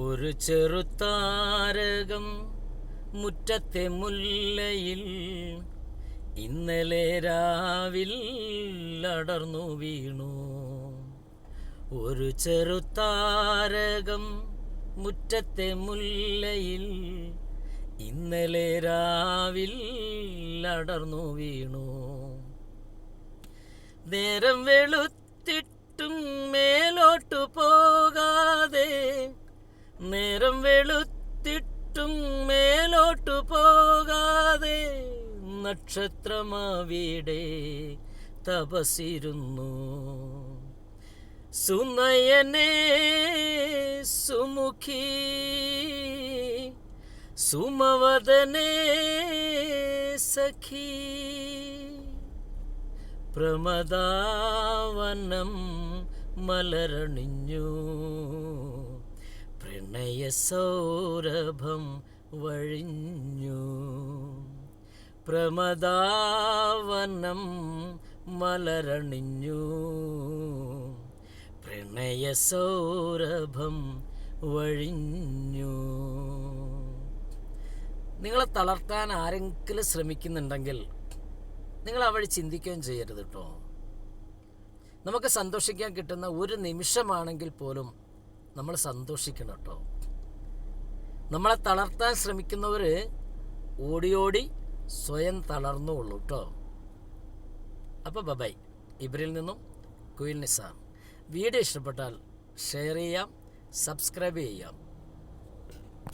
ഒരു ചെറുതാരകം മുറ്റത്തെ മുല്ലയിൽ ഇന്നലെ രാവിൽ അടർന്നു വീണു. ഒരു ചെറുതാരകം മുറ്റത്തെ മുല്ലയിൽ ഇന്നലെ രാവിൽ അടർന്നു വീണു. നേരം വെളുത്തിട്ടും മേലോട്ടു പോകാതെ, നേരം വെളുത്തിട്ടും മേലോട്ടു പോകാതെ നക്ഷത്രമാവിടെ തപസിരുന്നു. സുനയനേ സുമുഖി സുമവദനേ സഖി, പ്രമദാവനം മലരണിഞ്ഞു, പ്രണയ സൗരഭം വഴിഞ്ഞു. പ്രമദാവനം മലരണിഞ്ഞു, പ്രണയ സൗരഭം വഴിഞ്ഞു. നിങ്ങളെ തളർത്താൻ ആരെങ്കിലും ശ്രമിക്കുന്നുണ്ടെങ്കിൽ നിങ്ങൾ ആ വഴി ചിന്തിക്കുകയും ചെയ്യരുത് കേട്ടോ. നമുക്ക് സന്തോഷിക്കാൻ കിട്ടുന്ന ഒരു നിമിഷമാണെങ്കിൽ പോലും നമ്മൾ സന്തോഷിക്കണം കേട്ടോ. നമ്മളെ തളർത്താൻ ശ്രമിക്കുന്നവർ ഓടി ഓടി സ്വയം തളർന്നുള്ളൂ കേട്ടോ. അപ്പോൾ ബൈ. ഇബ്രിൽ നിന്നും കുയിൽ നിസാർ. വീഡിയോ ഇഷ്ടപ്പെട്ടാൽ ഷെയർ ചെയ്യാം, സബ്സ്ക്രൈബ് ചെയ്യാം.